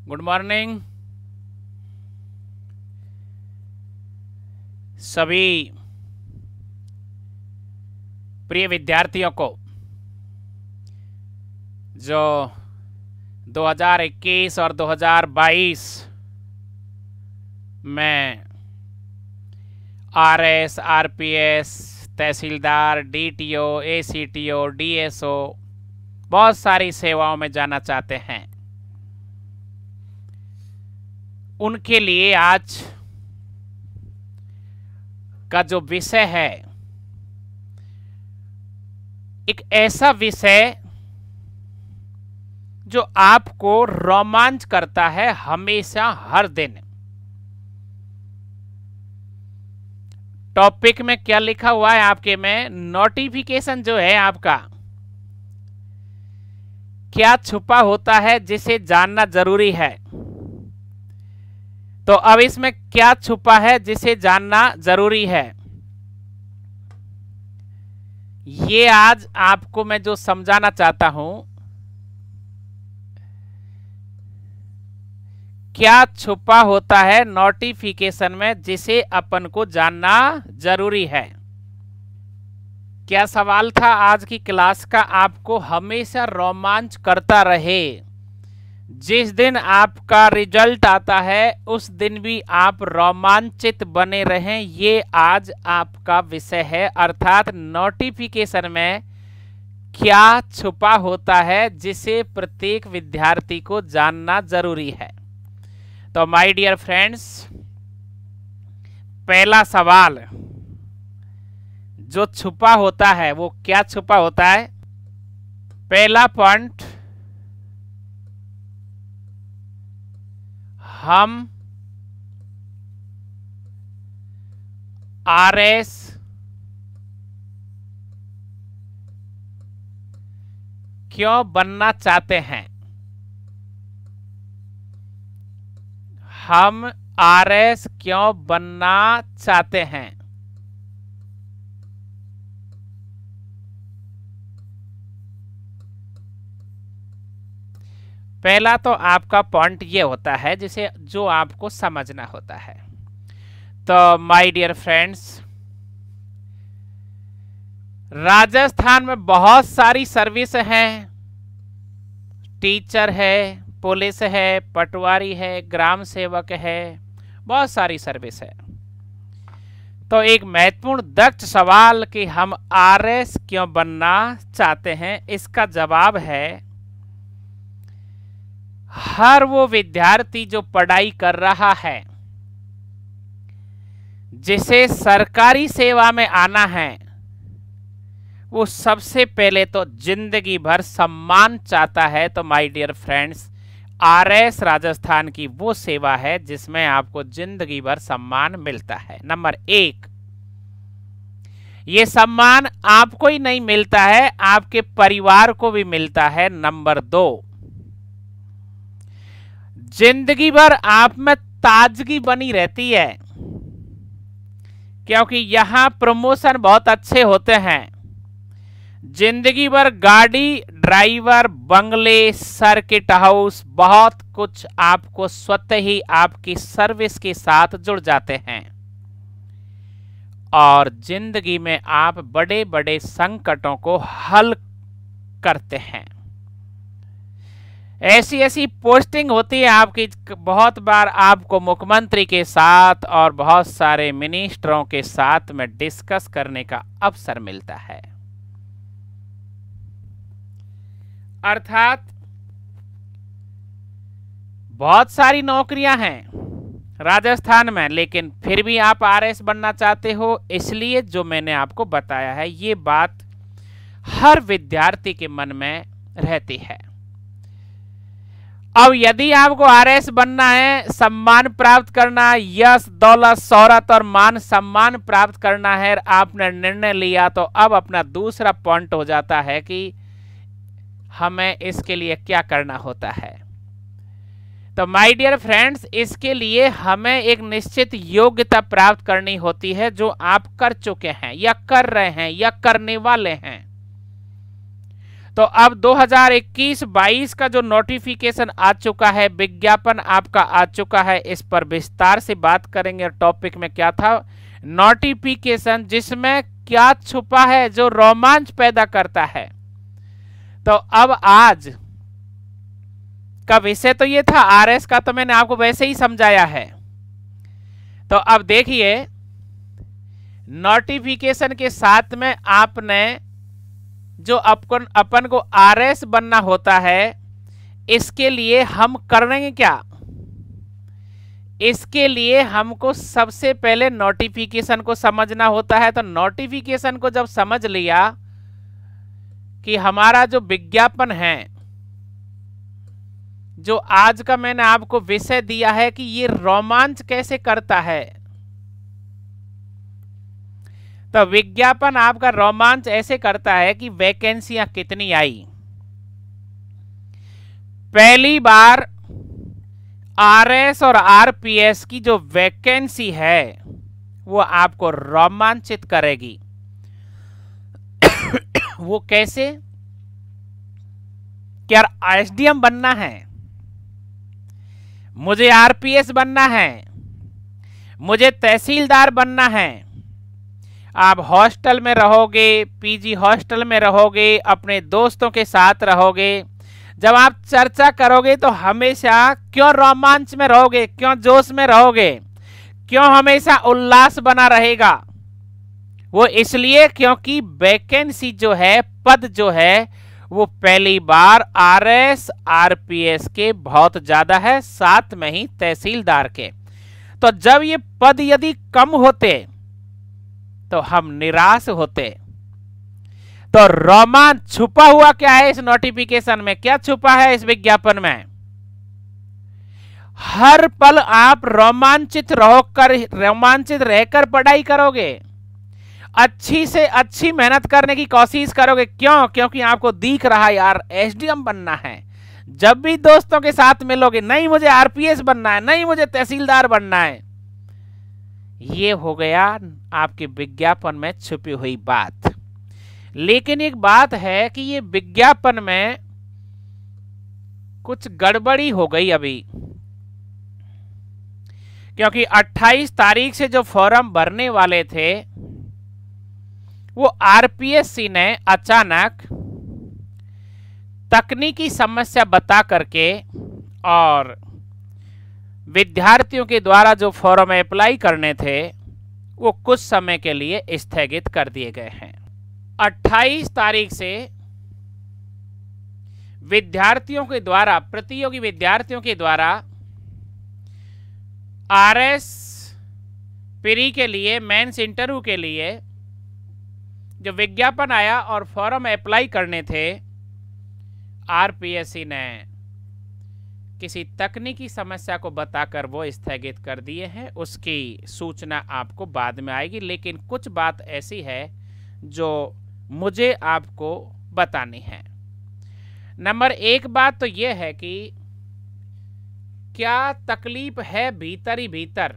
Good morning सभी प्रिय विद्यार्थियों को जो 2021 और 2022 में आरएस, आरपीएस, तहसीलदार, डीटीओ, एसीटीओ, डीएसओ बहुत सारी सेवाओं में जाना चाहते हैं, उनके लिए आज का जो विषय है एक ऐसा विषय जो आपको रोमांच करता है हमेशा, हर दिन। टॉपिक में क्या लिखा हुआ है आपके में? नोटिफिकेशन जो है आपका, क्या छुपा होता है जिसे जानना जरूरी है। तो अब इसमें क्या छुपा है जिसे जानना जरूरी है, ये आज आपको मैं जो समझाना चाहता हूं। क्या छुपा होता है नोटिफिकेशन में जिसे अपन को जानना जरूरी है? क्या सवाल था आज की क्लास का? आपको हमेशा रोमांच करता रहे, जिस दिन आपका रिजल्ट आता है उस दिन भी आप रोमांचित बने रहें, ये आज आपका विषय है। अर्थात नोटिफिकेशन में क्या छुपा होता है जिसे प्रत्येक विद्यार्थी को जानना जरूरी है। तो माय डियर फ्रेंड्स, पहला सवाल जो छुपा होता है वो क्या छुपा होता है? पहला पॉइंट, हम आरएस क्यों बनना चाहते हैं? हम आरएस क्यों बनना चाहते हैं? पहला तो आपका पॉइंट ये होता है जिसे जो आपको समझना होता है। तो माय डियर फ्रेंड्स, राजस्थान में बहुत सारी सर्विस हैं। टीचर है, पुलिस है, पटवारी है, ग्राम सेवक है, बहुत सारी सर्विस है। तो एक महत्वपूर्ण दक्ष सवाल कि हम आरएस क्यों बनना चाहते हैं, इसका जवाब है हर वो विद्यार्थी जो पढ़ाई कर रहा है, जिसे सरकारी सेवा में आना है, वो सबसे पहले तो जिंदगी भर सम्मान चाहता है। तो my dear friends, RS Rajasthan की वो सेवा है जिसमें आपको जिंदगी भर सम्मान मिलता है। नंबर एक, ये सम्मान आपको ही नहीं मिलता है, आपके परिवार को भी मिलता है। नंबर दो, जिंदगी भर आप में ताजगी बनी रहती है, क्योंकि यहां प्रमोशन बहुत अच्छे होते हैं। जिंदगी भर गाड़ी, ड्राइवर, बंगले, सर्किट हाउस, बहुत कुछ आपको स्वतः ही आपकी सर्विस के साथ जुड़ जाते हैं। और जिंदगी में आप बड़े बड़े संकटों को हल करते हैं। ऐसी ऐसी पोस्टिंग होती है आपकी, बहुत बार आपको मुख्यमंत्री के साथ और बहुत सारे मिनिस्टरों के साथ में डिस्कस करने का अवसर मिलता है। अर्थात बहुत सारी नौकरियां हैं राजस्थान में, लेकिन फिर भी आप आरएस बनना चाहते हो। इसलिए जो मैंने आपको बताया है, ये बात हर विद्यार्थी के मन में रहती है। अब यदि आपको आरएस बनना है, सम्मान प्राप्त करना, यश, दौलत, शोहरत और मान सम्मान प्राप्त करना है, आपने निर्णय लिया, तो अब अपना दूसरा पॉइंट हो जाता है कि हमें इसके लिए क्या करना होता है। तो माय डियर फ्रेंड्स, इसके लिए हमें एक निश्चित योग्यता प्राप्त करनी होती है जो आप कर चुके हैं या कर रहे हैं या करने वाले हैं। तो अब 2021-22 का जो नोटिफिकेशन आ चुका है, विज्ञापन आपका आ चुका है, इस पर विस्तार से बात करेंगे। टॉपिक में क्या था, नोटिफिकेशन जिसमें क्या छुपा है जो रोमांच पैदा करता है। तो अब आज का विषय तो ये था, आरएस का तो मैंने आपको वैसे ही समझाया है। तो अब देखिए, नोटिफिकेशन के साथ में आपने जो अपन को आरएस बनना होता है, इसके लिए हम करेंगे क्या, इसके लिए हमको सबसे पहले नोटिफिकेशन को समझना होता है। तो नोटिफिकेशन को जब समझ लिया कि हमारा जो विज्ञापन है, जो आज का मैंने आपको विषय दिया है कि ये रोमांच कैसे करता है, तो विज्ञापन आपका रोमांच ऐसे करता है कि वैकेंसियां कितनी आई। पहली बार आरएस और आरपीएस की जो वैकेंसी है वो आपको रोमांचित करेगी। वो कैसे, क्या एसडीएम बनना है, मुझे आरपीएस बनना है, मुझे तहसीलदार बनना है। आप हॉस्टल में रहोगे, पीजी हॉस्टल में रहोगे, अपने दोस्तों के साथ रहोगे, जब आप चर्चा करोगे तो हमेशा क्यों रोमांच में रहोगे, क्यों जोश में रहोगे, क्यों हमेशा उल्लास बना रहेगा। वो इसलिए क्योंकि वैकेंसी जो है, पद जो है, वो पहली बार आरएस आरपीएस के बहुत ज्यादा है, साथ में ही तहसीलदार के। तो जब ये पद यदि कम होते तो हम निराश होते। तो रोमांच छुपा हुआ क्या है इस नोटिफिकेशन में, क्या छुपा है इस विज्ञापन में। हर पल आप रोमांचित रहकर पढ़ाई करोगे, अच्छी से अच्छी मेहनत करने की कोशिश करोगे। क्यों, क्योंकि आपको दिख रहा है यार एसडीएम बनना है। जब भी दोस्तों के साथ मिलोगे, नहीं मुझे आरपीएस बनना है, नहीं मुझे तहसीलदार बनना है। ये हो गया आपके विज्ञापन में छुपी हुई बात। लेकिन एक बात है कि ये विज्ञापन में कुछ गड़बड़ी हो गई अभी, क्योंकि 28 तारीख से जो फॉर्म भरने वाले थे वो आरपीएससी ने अचानक तकनीकी समस्या बता करके और विद्यार्थियों के द्वारा जो फॉर्म अप्लाई करने थे वो कुछ समय के लिए स्थगित कर दिए गए हैं। 28 तारीख से विद्यार्थियों के द्वारा, प्रतियोगी विद्यार्थियों के द्वारा आरएस प्री के लिए, मेंस इंटरव्यू के लिए जो विज्ञापन आया और फॉर्म अप्लाई करने थे, आरपीएससी ने किसी तकनीकी समस्या को बताकर वो स्थगित कर दिए हैं। उसकी सूचना आपको बाद में आएगी, लेकिन कुछ बात ऐसी है जो मुझे आपको बतानी है। नंबर एक बात तो यह है कि क्या तकलीफ है भीतर ही भीतर,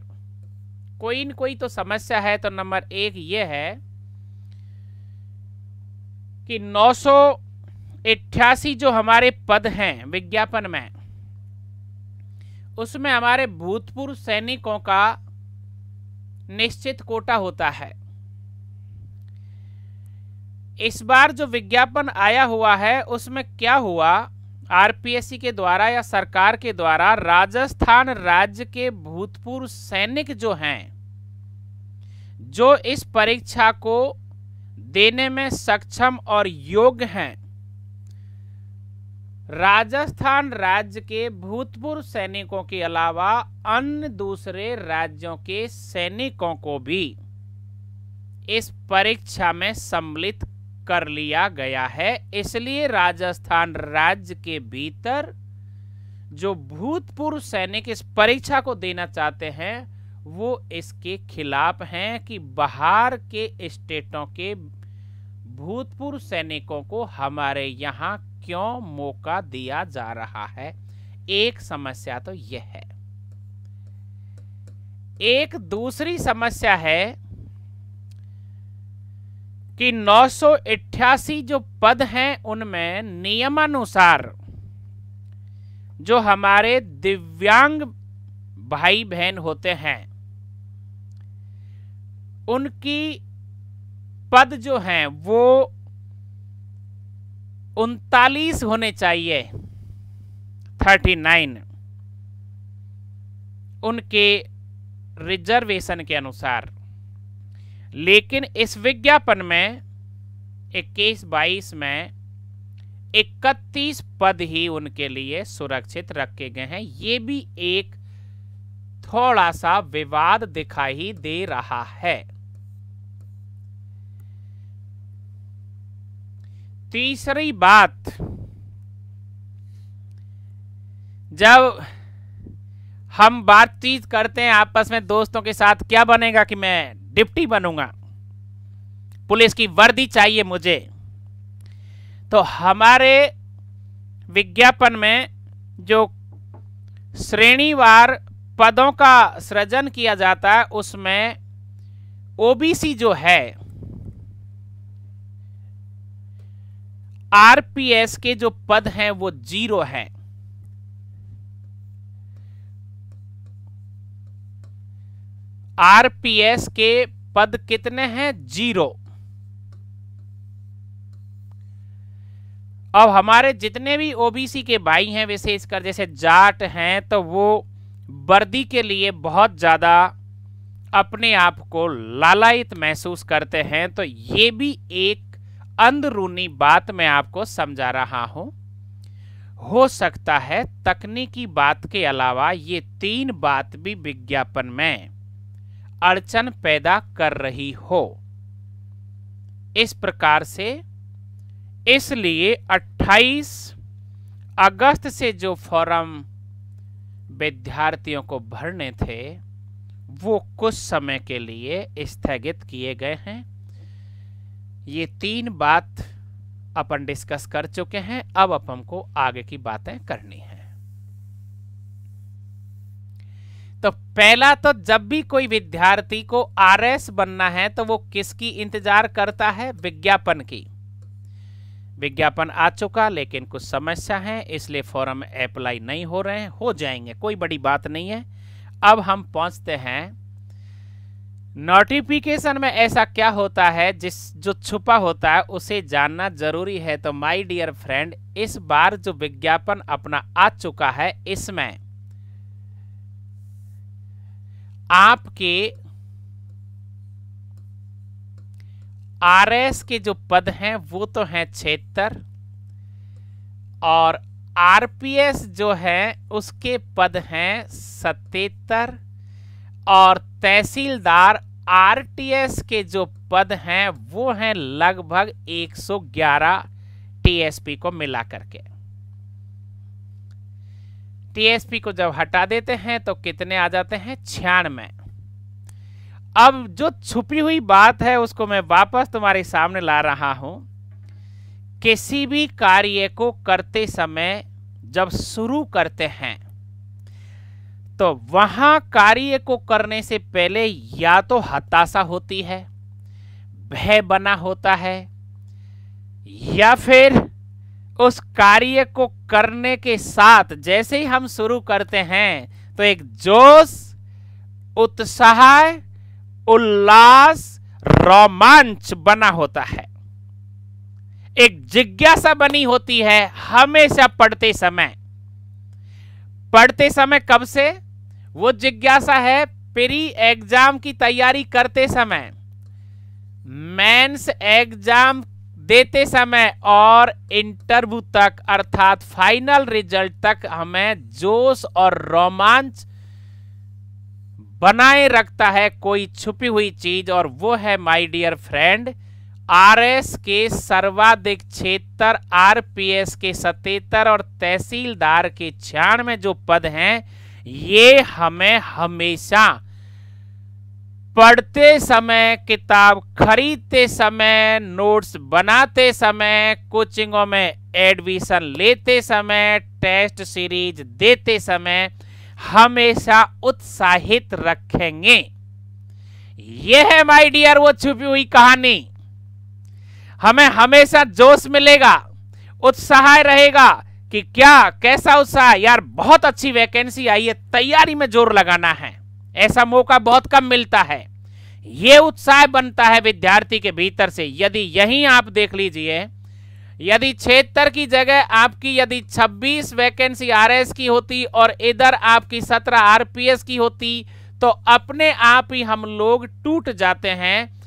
कोई न कोई तो समस्या है। तो नंबर एक ये है कि 988 जो हमारे पद हैं विज्ञापन में, उसमें हमारे भूतपूर्व सैनिकों का निश्चित कोटा होता है। इस बार जो विज्ञापन आया हुआ है उसमें क्या हुआ, आरपीएससी के द्वारा या सरकार के द्वारा राजस्थान राज्य के भूतपूर्व सैनिक जो हैं, जो इस परीक्षा को देने में सक्षम और योग्य हैं, राजस्थान राज्य के भूतपूर्व सैनिकों के अलावा अन्य दूसरे राज्यों के सैनिकों को भी इस परीक्षा में सम्मिलित कर लिया गया है। इसलिए राजस्थान राज्य के भीतर जो भूतपूर्व सैनिक इस परीक्षा को देना चाहते हैं वो इसके खिलाफ हैं कि बाहर के स्टेटों के भूतपूर्व सैनिकों को हमारे यहाँ क्यों मौका दिया जा रहा है। एक समस्या तो यह है। एक दूसरी समस्या है कि 988 जो पद हैं उनमें नियमानुसार जो हमारे दिव्यांग भाई बहन होते हैं उनकी पद जो हैं वो 39 होने चाहिए, 39 उनके रिजर्वेशन के अनुसार। लेकिन इस विज्ञापन में 21-22 में 31 पद ही उनके लिए सुरक्षित रखे गए हैं। ये भी एक थोड़ा सा विवाद दिखाई दे रहा है। तीसरी बात, जब हम बातचीत करते हैं आपस में दोस्तों के साथ, क्या बनेगा कि मैं डिप्टी बनूंगा, पुलिस की वर्दी चाहिए मुझे, तो हमारे विज्ञापन में जो श्रेणीवार पदों का सृजन किया जाता है उसमें ओबीसी जो है आरपीएस के जो पद हैं वो 0 हैं। आरपीएस के पद कितने हैं? 0। अब हमारे जितने भी ओबीसी के भाई हैं, विशेषकर जैसे जाट हैं, तो वो वर्दी के लिए बहुत ज्यादा अपने आप को लालायित महसूस करते हैं। तो ये भी एक अंदरूनी बात मैं आपको समझा रहा हूं। हो सकता है तकनीकी बात के अलावा ये 3 बात भी विज्ञापन में अड़चन पैदा कर रही हो। इस प्रकार से इसलिए 28 अगस्त से जो फॉर्म विद्यार्थियों को भरने थे वो कुछ समय के लिए स्थगित किए गए हैं। ये 3 बात अपन डिस्कस कर चुके हैं। अब अपन को आगे की बातें करनी है। तो पहला, तो जब भी कोई विद्यार्थी को आरएस बनना है तो वो किसकी इंतजार करता है? विज्ञापन की। विज्ञापन आ चुका, लेकिन कुछ समस्या है इसलिए फॉर्म अप्लाई नहीं हो रहे हैं। हो जाएंगे, कोई बड़ी बात नहीं है। अब हम पहुंचते हैं नोटिफिकेशन में ऐसा क्या होता है जो छुपा होता है उसे जानना जरूरी है। तो माय डियर फ्रेंड, इस बार जो विज्ञापन अपना आ चुका है इसमें आपके आरएस के जो पद हैं वो तो हैं 76 और आरपीएस जो है उसके पद हैं 77 और तहसीलदार आरटीएस के जो पद हैं वो हैं लगभग 111 टीएसपी को मिला करके। टीएसपी को जब हटा देते हैं तो कितने आ जाते हैं? 96। अब जो छुपी हुई बात है उसको मैं वापस तुम्हारे सामने ला रहा हूं। किसी भी कार्य को करते समय जब शुरू करते हैं तो वहां कार्य को करने से पहले या तो हताशा होती है, भय बना होता है, या फिर उस कार्य को करने के साथ जैसे ही हम शुरू करते हैं तो एक जोश, उत्साह, उल्लास, रोमांच बना होता है। एक जिज्ञासा बनी होती है हमेशा पढ़ते समय। पढ़ते समय कब से? वो जिज्ञासा है प्री एग्जाम की तैयारी करते समय, मेंस एग्जाम देते समय और इंटरव्यू तक अर्थात फाइनल रिजल्ट तक हमें जोश और रोमांच बनाए रखता है कोई छुपी हुई चीज, और वो है माय डियर फ्रेंड आरएस के सर्वाधिक 76, आरपीएस के 77 और तहसीलदार के 96 जो पद हैं ये हमें हमेशा पढ़ते समय, किताब खरीदते समय, नोट्स बनाते समय, कोचिंगों में एडमिशन लेते समय, टेस्ट सीरीज देते समय हमेशा उत्साहित रखेंगे। यह है माय डियर वो छुपी हुई कहानी। हमें हमेशा जोश मिलेगा, उत्साह रहेगा कि क्या कैसा उत्साह, यार बहुत अच्छी वैकेंसी आई है, तैयारी में जोर लगाना है। ऐसा मौका बहुत कम मिलता है। ये उत्साह बनता है विद्यार्थी के भीतर से। यदि यहीं आप देख लीजिए, यदि 76 की जगह आपकी यदि 26 वैकेंसी आरएस की होती और इधर आपकी 17 आरपीएस की होती तो अपने आप ही हम लोग टूट जाते हैं।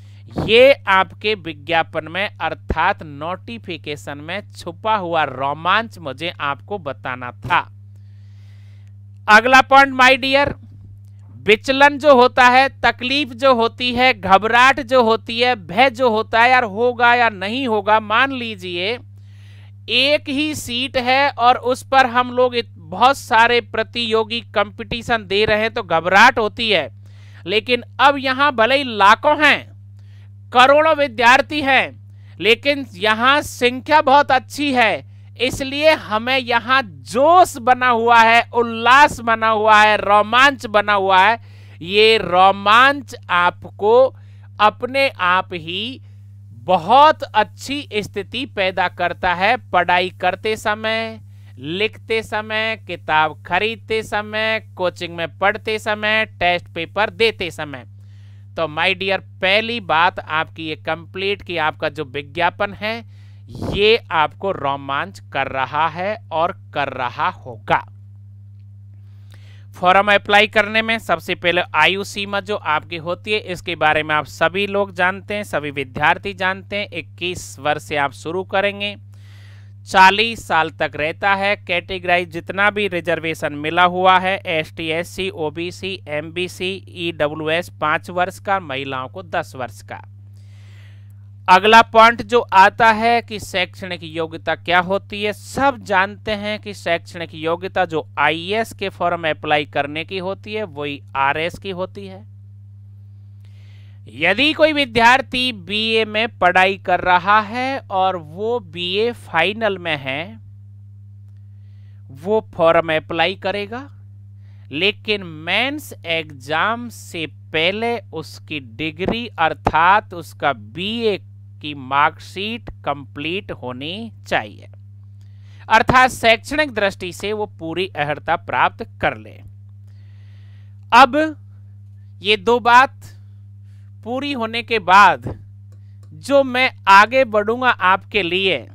ये आपके विज्ञापन में अर्थात नोटिफिकेशन में छुपा हुआ रोमांच मुझे आपको बताना था। अगला पॉइंट माय डियर, विचलन जो होता है, तकलीफ जो होती है, घबराहट जो होती है, भय जो होता है, यार होगा या नहीं होगा। मान लीजिए एक ही सीट है और उस पर हम लोग बहुत सारे प्रतियोगी कंपटीशन दे रहे हैं तो घबराहट होती है। लेकिन अब यहां भले ही लाखों हैं, करोड़ों विद्यार्थी हैं, लेकिन यहां संख्या बहुत अच्छी है, इसलिए हमें यहां जोश बना हुआ है, उल्लास बना हुआ है, रोमांच बना हुआ है। ये रोमांच आपको अपने आप ही बहुत अच्छी स्थिति पैदा करता है। पढ़ाई करते समय, लिखते समय, किताब खरीदते समय, कोचिंग में पढ़ते समय, टेस्ट पेपर देते समय। तो माय डियर, पहली बात आपकी ये कंप्लीट कि आपका जो विज्ञापन है ये आपको रोमांच कर रहा है और कर रहा होगा। फॉर्म अप्लाई करने में सबसे पहले आयु सीमा जो आपकी होती है इसके बारे में आप सभी लोग जानते हैं, सभी विद्यार्थी जानते हैं। 21 वर्ष से आप शुरू करेंगे, 40 साल तक रहता है। कैटेगराइज जितना भी रिजर्वेशन मिला हुआ है, ST, SC, OBC, MBC, EWS 5 वर्ष का, महिलाओं को 10 वर्ष का। अगला पॉइंट जो आता है कि शैक्षणिक योग्यता क्या होती है। सब जानते हैं कि शैक्षणिक योग्यता जो आईएएस के फॉर्म अप्लाई करने की होती है वही आरएस की होती है। यदि कोई विद्यार्थी बीए में पढ़ाई कर रहा है और वो बीए फाइनल में है, वो फॉर्म अप्लाई करेगा, लेकिन मेंस एग्जाम से पहले उसकी डिग्री अर्थात उसका बीए की मार्कशीट कंप्लीट होनी चाहिए, अर्थात शैक्षणिक दृष्टि से वो पूरी अर्हता प्राप्त कर ले। अब ये दो बात पूरी होने के बाद जो मैं आगे बढ़ूंगा आपके लिए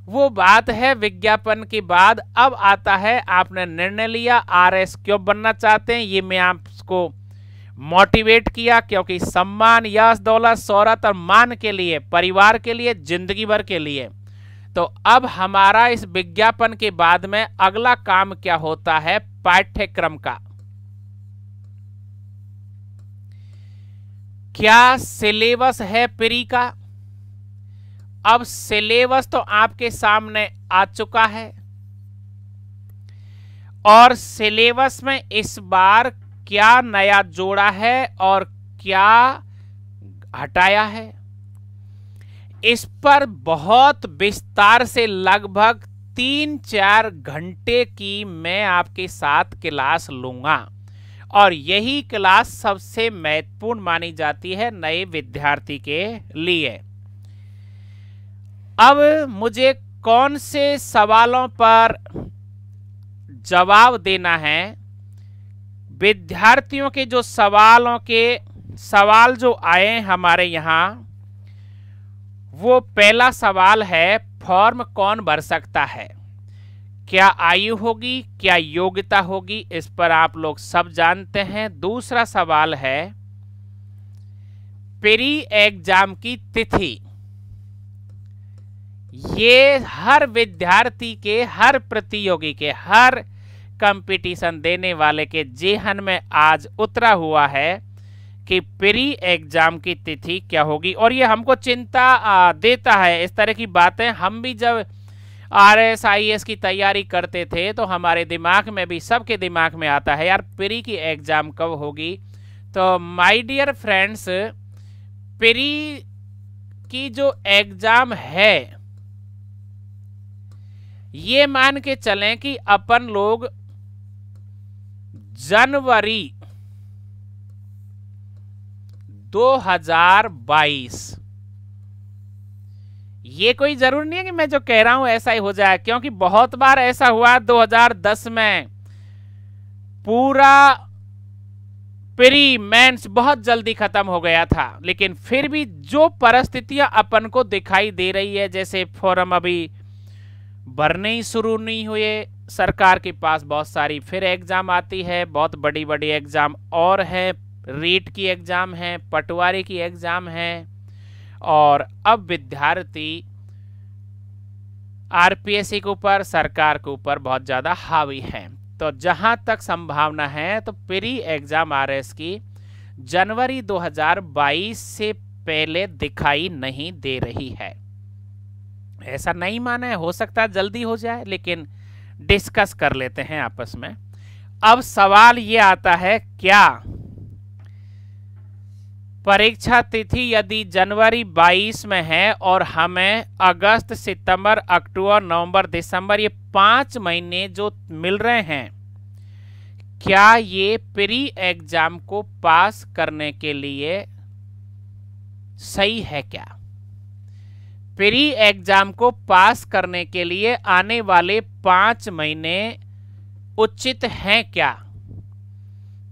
वो बात है विज्ञापन के बाद। अब आता है आपने निर्णय लिया आरएस क्यों बनना चाहते हैं, ये मैं आपको मोटिवेट किया क्योंकि सम्मान, यश, दौलत, शोहरत और मान के लिए, परिवार के लिए, जिंदगी भर के लिए। तो अब हमारा इस विज्ञापन के बाद में अगला काम क्या होता है, पाठ्यक्रम का। क्या सिलेबस है प्री का। अब सिलेबस तो आपके सामने आ चुका है और सिलेबस में इस बार क्या नया जोड़ा है और क्या हटाया है, इस पर बहुत विस्तार से लगभग 3-4 घंटे की मैं आपके साथ क्लास लूंगा और यही क्लास सबसे महत्वपूर्ण मानी जाती है नए विद्यार्थी के लिए। अब मुझे कौन से सवालों पर जवाब देना है, विद्यार्थियों के जो सवाल जो आए हमारे यहाँ, वो पहला सवाल है फॉर्म कौन भर सकता है, क्या आयु होगी, क्या योग्यता होगी, इस पर आप लोग सब जानते हैं। दूसरा सवाल है प्री एग्जाम की तिथि। ये हर विद्यार्थी के, हर प्रतियोगी के, हर कंपटीशन देने वाले के जेहन में आज उतरा हुआ है कि प्री एग्जाम की तिथि क्या होगी। और ये हमको चिंता देता है। इस तरह की बातें हम भी जब आरएस आईएएस की तैयारी करते थे तो हमारे दिमाग में भी, सबके दिमाग में आता है यार प्री की एग्जाम कब होगी। तो माय डियर फ्रेंड्स, प्री की जो एग्जाम है ये मान के चलें कि अपन लोग जनवरी 2022 ये कोई जरूरी नहीं है कि मैं जो कह रहा हूं ऐसा ही हो जाए, क्योंकि बहुत बार ऐसा हुआ 2010 में पूरा प्री मेंस बहुत जल्दी खत्म हो गया था, लेकिन फिर भी जो परिस्थितियां अपन को दिखाई दे रही है, जैसे फॉर्म अभी भरने ही शुरू नहीं हुए, सरकार के पास बहुत सारी फिर एग्जाम आती है, बहुत बड़ी बड़ी एग्जाम और है, रीट की एग्जाम है, पटवारी की एग्जाम है, और अब विद्यार्थी आरपीएससी के ऊपर, सरकार के ऊपर बहुत ज्यादा हावी है। तो जहां तक संभावना है तो प्री एग्जाम आरएस की जनवरी 2022 से पहले दिखाई नहीं दे रही है। ऐसा नहीं माना है, हो सकता है जल्दी हो जाए, लेकिन डिस्कस कर लेते हैं आपस में। अब सवाल ये आता है, क्या परीक्षा तिथि यदि जनवरी 22 में है और हमें अगस्त, सितंबर, अक्टूबर, नवंबर, दिसंबर, ये 5 महीने जो मिल रहे हैं, क्या ये प्री एग्जाम को पास करने के लिए सही है? क्या प्री एग्जाम को पास करने के लिए आने वाले 5 महीने उचित हैं क्या?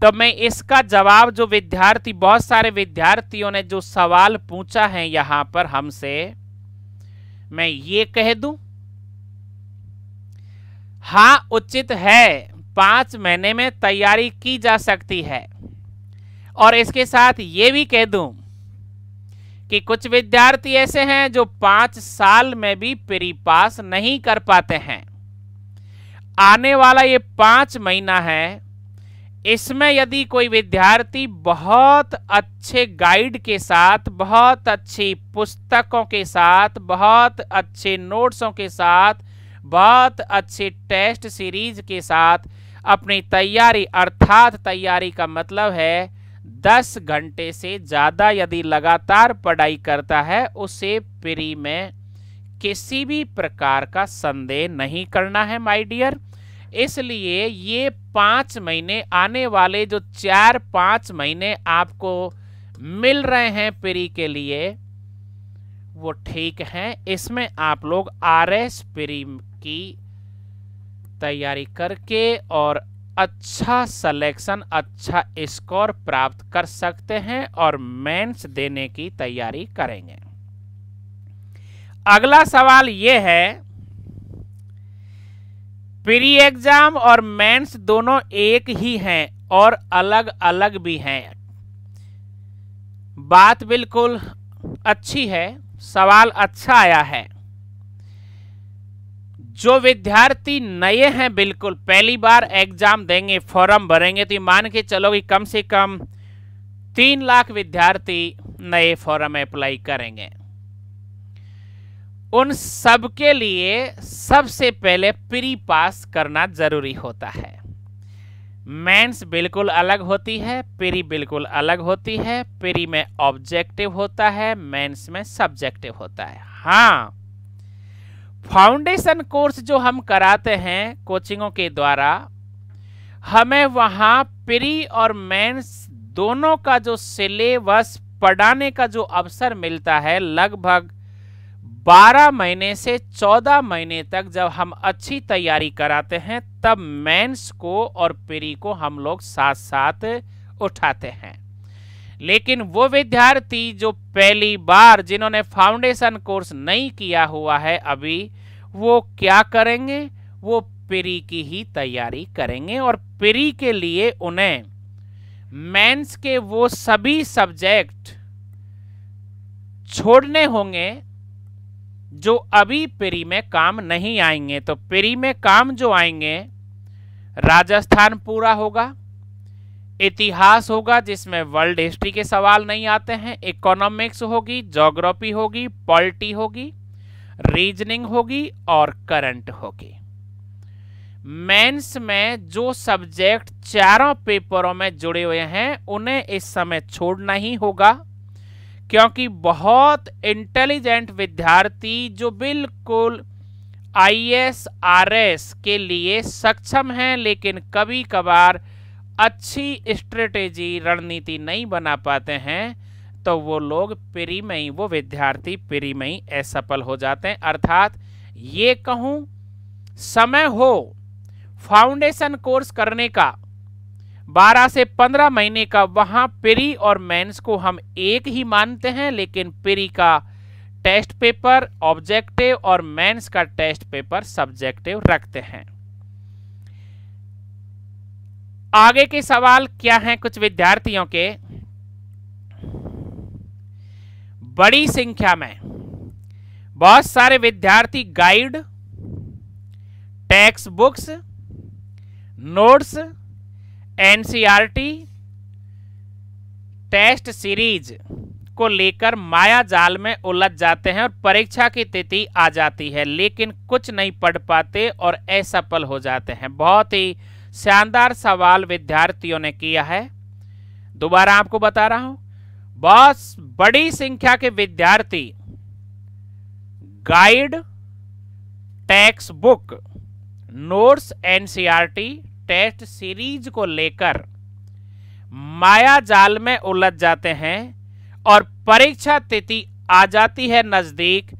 तो मैं इसका जवाब, जो विद्यार्थी, बहुत सारे विद्यार्थियों ने जो सवाल पूछा है यहां पर हमसे, मैं ये कह दूं, हां उचित है, 5 महीने में तैयारी की जा सकती है। और इसके साथ ये भी कह दूं कि कुछ विद्यार्थी ऐसे हैं जो 5 साल में भी प्री पास नहीं कर पाते हैं। आने वाला ये 5 महीना है, इसमें यदि कोई विद्यार्थी बहुत अच्छे गाइड के साथ, बहुत अच्छी पुस्तकों के साथ, बहुत अच्छे नोट्सों के साथ, बहुत अच्छे टेस्ट सीरीज के साथ अपनी तैयारी, अर्थात तैयारी का मतलब है 10 घंटे से ज़्यादा यदि लगातार पढ़ाई करता है, उसे प्री में किसी भी प्रकार का संदेह नहीं करना है माय डियर। इसलिए ये 5 महीने, आने वाले जो 4-5 महीने आपको मिल रहे हैं प्री के लिए, वो ठीक हैं। इसमें आप लोग आरएस प्री की तैयारी करके और अच्छा सिलेक्शन, अच्छा स्कोर प्राप्त कर सकते हैं और मेंस देने की तैयारी करेंगे। अगला सवाल ये है, प्री एग्जाम और मेंस दोनों एक ही हैं और अलग अलग भी हैं। बात बिल्कुल अच्छी है, सवाल अच्छा आया है। जो विद्यार्थी नए हैं, बिल्कुल पहली बार एग्जाम देंगे, फॉर्म भरेंगे, तो ये मान के चलो कि कम से कम 3 लाख विद्यार्थी नए फॉर्म अप्लाई करेंगे। उन सब के लिए सबसे पहले प्री पास करना जरूरी होता है। मेंस बिल्कुल अलग होती है, प्री बिल्कुल अलग होती है। प्री में ऑब्जेक्टिव होता है, मेंस में सब्जेक्टिव होता है। हाँ, फाउंडेशन कोर्स जो हम कराते हैं कोचिंगों के द्वारा, हमें वहां प्री और मेंस दोनों का जो सिलेबस पढ़ाने का जो अवसर मिलता है, लगभग 12 महीने से 14 महीने तक जब हम अच्छी तैयारी कराते हैं, तब मेंस को और प्री को हम लोग साथ साथ उठाते हैं। लेकिन वो विद्यार्थी जो पहली बार, जिन्होंने फाउंडेशन कोर्स नहीं किया हुआ है अभी, वो क्या करेंगे? वो प्री की ही तैयारी करेंगे और प्री के लिए उन्हें मेंस के वो सभी सब्जेक्ट छोड़ने होंगे जो अभी प्री में काम नहीं आएंगे। तो प्री में काम जो आएंगे, राजस्थान पूरा होगा, इतिहास होगा जिसमें वर्ल्ड हिस्ट्री के सवाल नहीं आते हैं, इकोनॉमिक्स होगी, ज्योग्राफी होगी, पॉलिटी होगी, रीजनिंग होगी और करंट होगी। मेंस में जो सब्जेक्ट चारों पेपरों में जुड़े हुए हैं, उन्हें इस समय छोड़ना ही होगा, क्योंकि बहुत इंटेलिजेंट विद्यार्थी जो बिल्कुल आईएएस, आरएस के लिए सक्षम हैं, लेकिन कभी कभार अच्छी स्ट्रेटेजी, रणनीति नहीं बना पाते हैं, तो वो लोग प्री में ही, वो विद्यार्थी प्री में ही असफल हो जाते हैं। अर्थात ये कहूं, समय हो फाउंडेशन कोर्स करने का 12 से 15 महीने का, वहां प्री और मेंस को हम एक ही मानते हैं, लेकिन प्री का टेस्ट पेपर ऑब्जेक्टिव और मेंस का टेस्ट पेपर सब्जेक्टिव रखते हैं। आगे के सवाल क्या हैं कुछ विद्यार्थियों के। बड़ी संख्या में बहुत सारे विद्यार्थी guide, text books, notes, NCERT, test series को लेकर माया जाल में उलझ जाते हैं और परीक्षा की तिथि आ जाती है, लेकिन कुछ नहीं पढ़ पाते और असफल हो जाते हैं। बहुत ही शानदार सवाल विद्यार्थियों ने किया है। दोबारा आपको बता रहा हूं, बहुत बड़ी संख्या के विद्यार्थी guide, text book, notes, NCERT, test series को लेकर माया जाल में उलझ जाते हैं और परीक्षा तिथि आ जाती है नजदीक,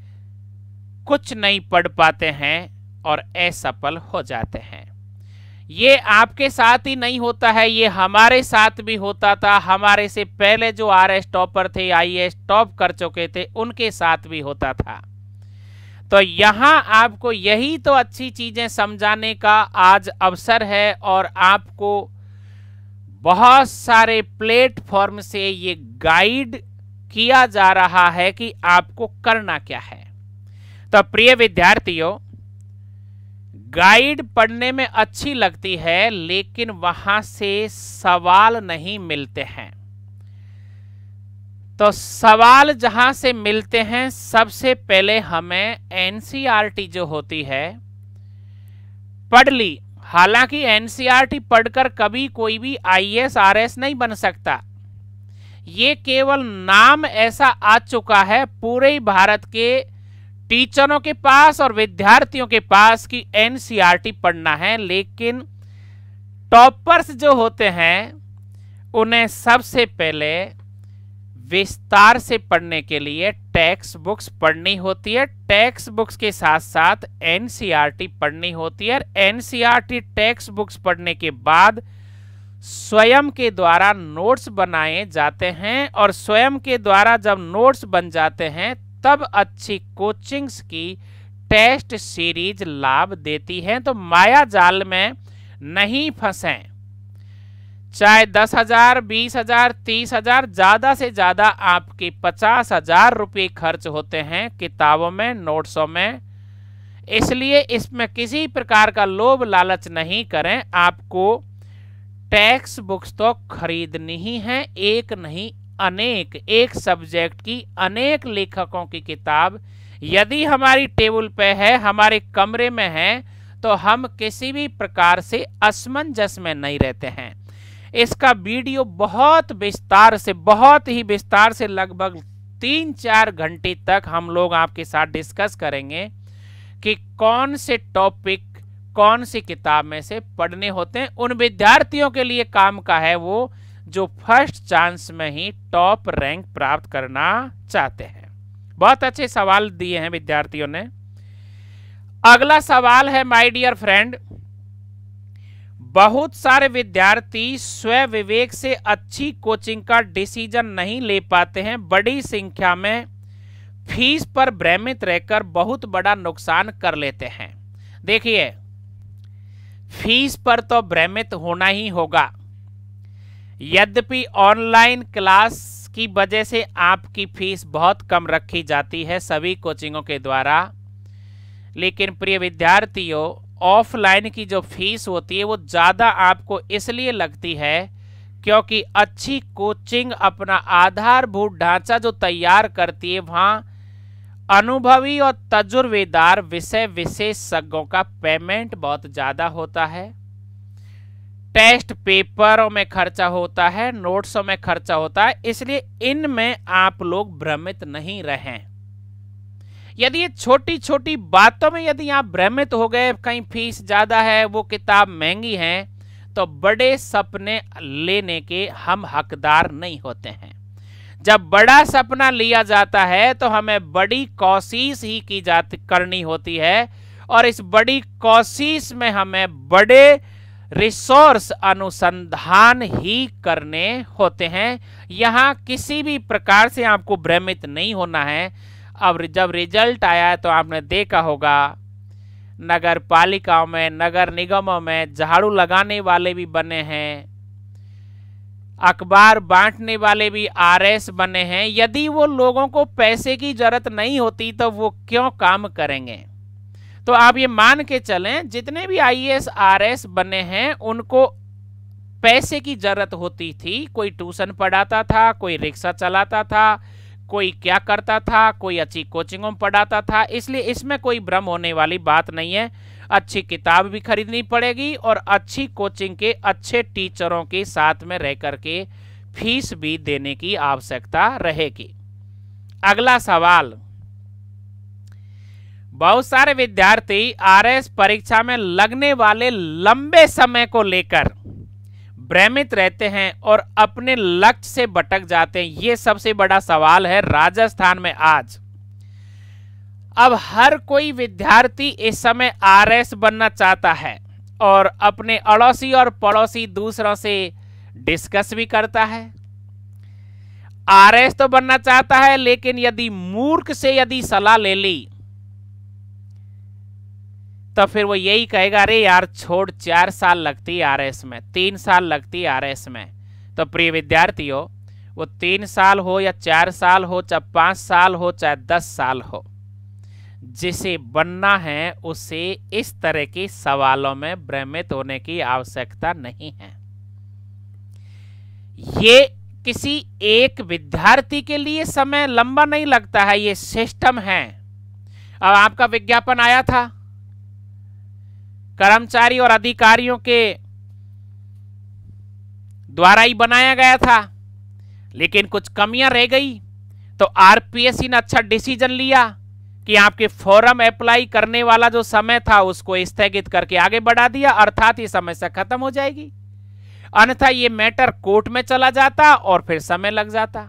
कुछ नहीं पढ़ पाते हैं और असफल हो जाते हैं। ये आपके साथ ही नहीं होता है, ये हमारे साथ भी होता था। हमारे से पहले जो आरएस टॉपर थे, आईएएस टॉप कर चुके थे, उनके साथ भी होता था। तो यहां आपको यही तो अच्छी चीजें समझाने का आज अवसर है और आपको बहुत सारे प्लेटफॉर्म से ये गाइड किया जा रहा है कि आपको करना क्या है। तो प्रिय विद्यार्थियों, गाइड पढ़ने में अच्छी लगती है, लेकिन वहां से सवाल नहीं मिलते हैं। तो सवाल जहां से मिलते हैं, सबसे पहले हमें एनसीईआरटी जो होती है पढ़ ली। हालांकि एनसीईआरटी पढ़कर कभी कोई भी आईएएस आरएस नहीं बन सकता। ये केवल नाम ऐसा आ चुका है पूरे भारत के टीचरों के पास और विद्यार्थियों के पास कि एनसीईआरटी पढ़ना है, लेकिन टॉपर्स जो होते हैं उन्हें सबसे पहले विस्तार से पढ़ने के लिए टेक्स्ट बुक्स पढ़नी होती है। टेक्स्ट बुक्स के साथ साथ एनसीईआरटी पढ़नी होती है। एनसीईआरटी टेक्स्ट बुक्स पढ़ने के बाद स्वयं के द्वारा नोट्स बनाए जाते हैं और स्वयं के द्वारा जब नोट्स बन जाते हैं तब अच्छी कोचिंग्स की टेस्ट सीरीज लाभ देती है। तो माया जाल में नहीं फंसें। चाहे 10,000, 20,000, 30,000, ज्यादा से ज्यादा आपके 50,000 रुपये खर्च होते हैं किताबों में, नोट्सों में। इसलिए इसमें किसी प्रकार का लोभ लालच नहीं करें। आपको टेक्स्ट बुक्स तो खरीदनी ही है, एक नहीं अनेक, एक सब्जेक्ट की अनेक लेखकों की किताब यदि हमारी टेबल पे है, हमारे कमरे में है, तो हम किसी भी प्रकार से असमंजस में नहीं रहते हैं। इसका वीडियो बहुत विस्तार से, बहुत ही विस्तार से, लगभग 3-4 घंटे तक हम लोग आपके साथ डिस्कस करेंगे कि कौन से टॉपिक कौन सी किताब में से पढ़ने होते हैं। उन विद्यार्थियों के लिए काम का है वो जो फर्स्ट चांस में ही टॉप रैंक प्राप्त करना चाहते हैं। बहुत अच्छे सवाल दिए हैं विद्यार्थियों ने। अगला सवाल है माय डियर फ्रेंड, बहुत सारे विद्यार्थी स्व विवेक से अच्छी कोचिंग का डिसीजन नहीं ले पाते हैं। बड़ी संख्या में फीस पर भ्रमित रहकर बहुत बड़ा नुकसान कर लेते हैं। देखिए, फीस पर तो भ्रमित होना ही होगा। यद्यपि ऑनलाइन क्लास की वजह से आपकी फीस बहुत कम रखी जाती है सभी कोचिंगों के द्वारा, लेकिन प्रिय विद्यार्थियों, ऑफलाइन की जो फीस होती है वो ज़्यादा आपको इसलिए लगती है क्योंकि अच्छी कोचिंग अपना आधारभूत ढांचा जो तैयार करती है, वहाँ अनुभवी और तजुर्बेदार विषय विशेषज्ञों का पेमेंट बहुत ज़्यादा होता है। टेस्ट पेपरों में खर्चा होता है, नोट्सों में खर्चा होता है, इसलिए इनमें आप लोग भ्रमित नहीं रहें। यदि ये छोटी छोटी बातों में यदि आप भ्रमित हो गए, कहीं फीस ज़्यादा है, वो किताब महंगी है, तो बड़े सपने लेने के हम हकदार नहीं होते हैं। जब बड़ा सपना लिया जाता है तो हमें बड़ी कोशिश ही करनी होती है, और इस बड़ी कोशिश में हमें बड़े रिसोर्स अनुसंधान ही करने होते हैं। यहाँ किसी भी प्रकार से आपको भ्रमित नहीं होना है। अब जब रिजल्ट आया है तो आपने देखा होगा नगर पालिकाओं में, नगर निगमों में झाड़ू लगाने वाले भी बने हैं, अखबार बांटने वाले भी आरएस बने हैं। यदि वो लोगों को पैसे की जरूरत नहीं होती तो वो क्यों काम करेंगे? तो आप ये मान के चलें जितने भी आईएएस आरएस बने हैं उनको पैसे की जरूरत होती थी। कोई ट्यूशन पढ़ाता था, कोई रिक्शा चलाता था, कोई क्या करता था, कोई अच्छी कोचिंगों में पढ़ाता था। इसलिए इसमें कोई भ्रम होने वाली बात नहीं है। अच्छी किताब भी खरीदनी पड़ेगी और अच्छी कोचिंग के अच्छे टीचरों के साथ में रह करके फीस भी देने की आवश्यकता रहेगी। अगला सवाल, बहुत सारे विद्यार्थी आरएस परीक्षा में लगने वाले लंबे समय को लेकर भ्रमित रहते हैं और अपने लक्ष्य से भटक जाते हैं। ये सबसे बड़ा सवाल है राजस्थान में आज। अब हर कोई विद्यार्थी इस समय आरएस बनना चाहता है और अपने अड़ोसी और पड़ोसी दूसरों से डिस्कस भी करता है। आरएस तो बनना चाहता है, लेकिन यदि मूर्ख से यदि सलाह ले ली तो फिर वो यही कहेगा, अरे यार छोड़, 4 साल लगती है आरएस में, 3 साल लगती है आरएस में। तो प्रिय विद्यार्थियों, वो 3 साल हो या 4 साल हो, चाहे 5 साल हो, चाहे 10 साल हो, जिसे बनना है उसे इस तरह के सवालों में भ्रमित होने की आवश्यकता नहीं है। ये किसी एक विद्यार्थी के लिए समय लंबा नहीं लगता है, ये सिस्टम है। अब आपका विज्ञापन आया था, कर्मचारी और अधिकारियों के द्वारा ही बनाया गया था, लेकिन कुछ कमियां रह गई तो आरपीएससी ने अच्छा डिसीजन लिया कि आपके फॉर्म अप्लाई करने वाला जो समय था उसको स्थगित करके आगे बढ़ा दिया, अर्थात ये समस्या खत्म हो जाएगी। अन्यथा ये मैटर कोर्ट में चला जाता और फिर समय लग जाता।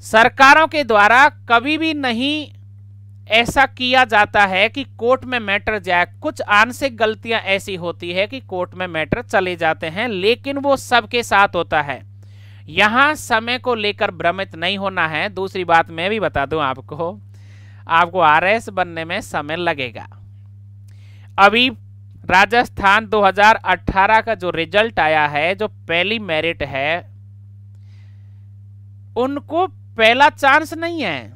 सरकारों के द्वारा कभी भी नहीं ऐसा किया जाता है कि कोर्ट में मैटर जाए। कुछ आंशिक गलतियां ऐसी होती है कि कोर्ट में मैटर चले जाते हैं, लेकिन वो सबके साथ होता है। यहां समय को लेकर भ्रमित नहीं होना है। दूसरी बात मैं भी बता दूं आपको आरएस बनने में समय लगेगा। अभी राजस्थान 2018 का जो रिजल्ट आया है, जो पहली मेरिट है, उनको पहला चांस नहीं है।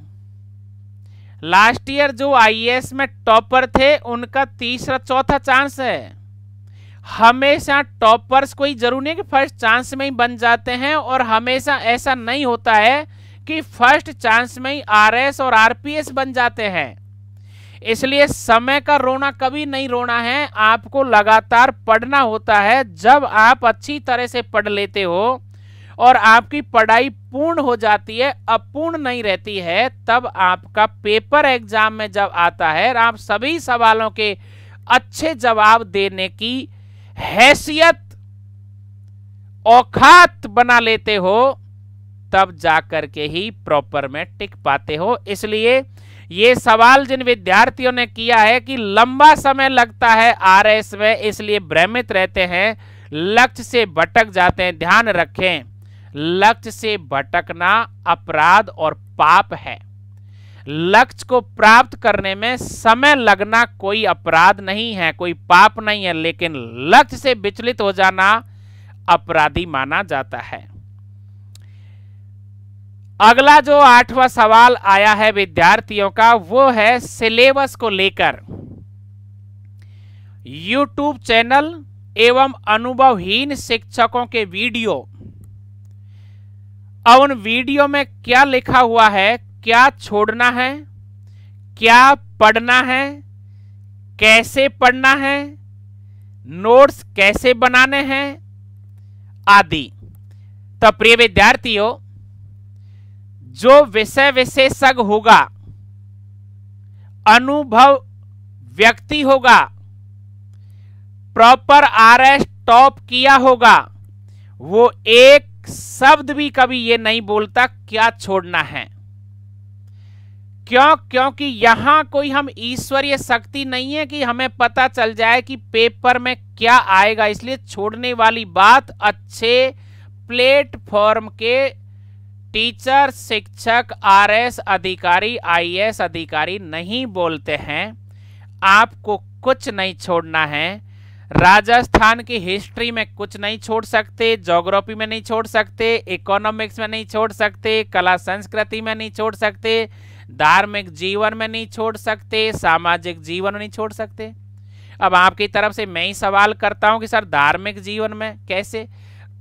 लास्ट ईयर जो आईएएस में टॉपर थे उनका तीसरा चौथा चांस है। हमेशा टॉपर्स कोई जरूरी नहीं कि फर्स्ट चांस में ही बन जाते हैं, और हमेशा ऐसा नहीं होता है कि फर्स्ट चांस में ही आरएस और आरपीएस बन जाते हैं। इसलिए समय का रोना कभी नहीं रोना है, आपको लगातार पढ़ना होता है। जब आप अच्छी तरह से पढ़ लेते हो और आपकी पढ़ाई पूर्ण हो जाती है, अपूर्ण नहीं रहती है, तब आपका पेपर एग्जाम में जब आता है और आप सभी सवालों के अच्छे जवाब देने की हैसियत औकात बना लेते हो, तब जाकर के ही प्रॉपर में टिक पाते हो। इसलिए ये सवाल जिन विद्यार्थियों ने किया है कि लंबा समय लगता है आरएस में, इसलिए भ्रमित रहते हैं, लक्ष्य से भटक जाते हैं। ध्यान रखें, लक्ष्य से भटकना अपराध और पाप है। लक्ष्य को प्राप्त करने में समय लगना कोई अपराध नहीं है, कोई पाप नहीं है, लेकिन लक्ष्य से विचलित हो जाना अपराधी माना जाता है। अगला जो 8वां सवाल आया है विद्यार्थियों का, वो है सिलेबस को लेकर। यूट्यूब चैनल एवं अनुभवहीन शिक्षकों के वीडियो, अब उन वीडियो में क्या लिखा हुआ है, क्या छोड़ना है, क्या पढ़ना है, कैसे पढ़ना है, नोट्स कैसे बनाने हैं आदि। तो प्रिय विद्यार्थियों, जो विषय विशेषज्ञ होगा, अनुभव व्यक्ति होगा, प्रॉपर आरएस टॉप किया होगा, वो एक शब्द भी कभी ये नहीं बोलता क्या छोड़ना है। क्यों? क्योंकि यहां कोई हम ईश्वरीय शक्ति नहीं है कि हमें पता चल जाए कि पेपर में क्या आएगा। इसलिए छोड़ने वाली बात अच्छे प्लेटफॉर्म के टीचर, शिक्षक, आरएस अधिकारी, आईएएस अधिकारी नहीं बोलते हैं। आपको कुछ नहीं छोड़ना है। राजस्थान की हिस्ट्री में कुछ नहीं छोड़ सकते, ज्योग्राफी में नहीं छोड़ सकते, इकोनॉमिक्स में नहीं छोड़ सकते, कला संस्कृति में नहीं छोड़ सकते, धार्मिक जीवन में नहीं छोड़ सकते, सामाजिक जीवन में नहीं छोड़ सकते। अब आपकी तरफ से मैं ही सवाल करता हूं कि सर धार्मिक जीवन में कैसे,